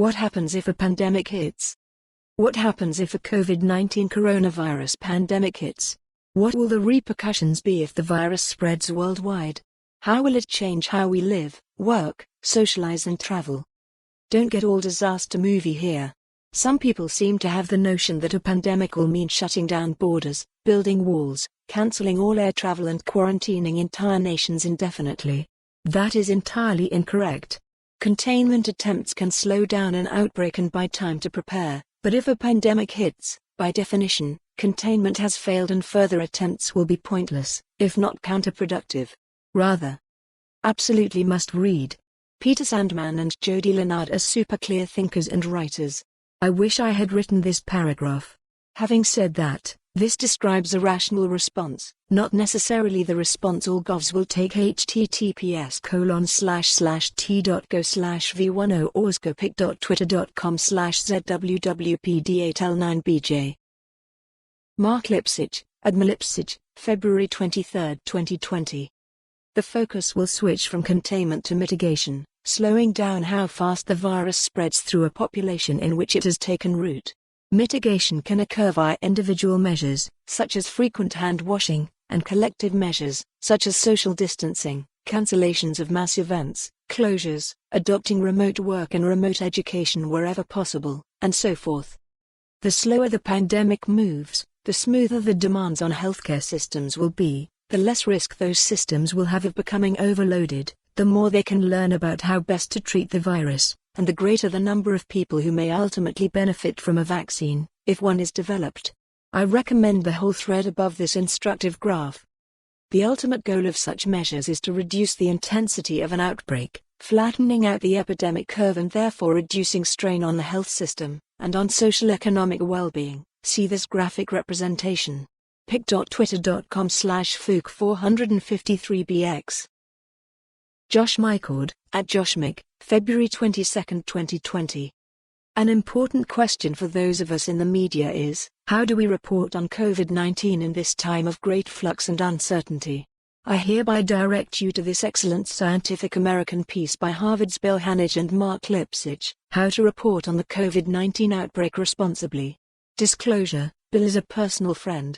What happens if a pandemic hits? What happens if a COVID-19 coronavirus pandemic hits? What will the repercussions be if the virus spreads worldwide? How will it change how we live, work, socialize and travel? Don't get all disaster movie here. Some people seem to have the notion that a pandemic will mean shutting down borders, building walls, cancelling all air travel and quarantining entire nations indefinitely. That is entirely incorrect. Containment attempts can slow down an outbreak and buy time to prepare, but if a pandemic hits, by definition, containment has failed and further attempts will be pointless, if not counterproductive. Rather, absolutely must read. Peter Sandman and Jody Leonard are super clear thinkers and writers. I wish I had written this paragraph. Having said that, this describes a rational response, not necessarily the response all govs will take. https://t.go/v10orscopic.twitter.com/zwwpd8l9bj. Marc Lipsitch, Admiral Lipsitch, February 23, 2020. The focus will switch from containment to mitigation, slowing down how fast the virus spreads through a population in which it has taken root. Mitigation can occur via individual measures, such as frequent hand washing, and collective measures, such as social distancing, cancellations of mass events, closures, adopting remote work and remote education wherever possible, and so forth. The slower the pandemic moves, the smoother the demands on healthcare systems will be, the less risk those systems will have of becoming overloaded, the more they can learn about how best to treat the virus, and the greater the number of people who may ultimately benefit from a vaccine, if one is developed. I recommend the whole thread above this instructive graph. The ultimate goal of such measures is to reduce the intensity of an outbreak, flattening out the epidemic curve and therefore reducing strain on the health system, and on social economic well-being. See this graphic representation. pic.twitter.com/fook453bx. Josh Mycord, at JoshMick, February 22, 2020. An important question for those of us in the media is, how do we report on COVID-19 in this time of great flux and uncertainty? I hereby direct you to this excellent Scientific American piece by Harvard's Bill Hanage and Marc Lipsitch, How to Report on the COVID-19 Outbreak Responsibly. Disclosure, Bill is a personal friend.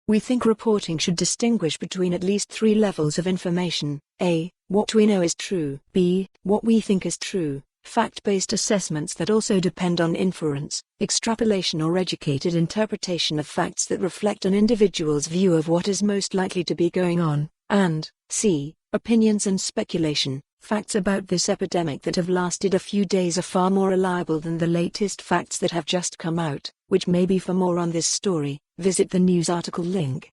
We think reporting should distinguish between at least 3 levels of information: A. What we know is true; B. What we think is true, fact-based assessments that also depend on inference, extrapolation or educated interpretation of facts that reflect an individual's view of what is most likely to be going on, and C. Opinions and speculation. Facts about this epidemic that have lasted a few days are far more reliable than the latest facts that have just come out, which may be. For more on this story, visit the news article link.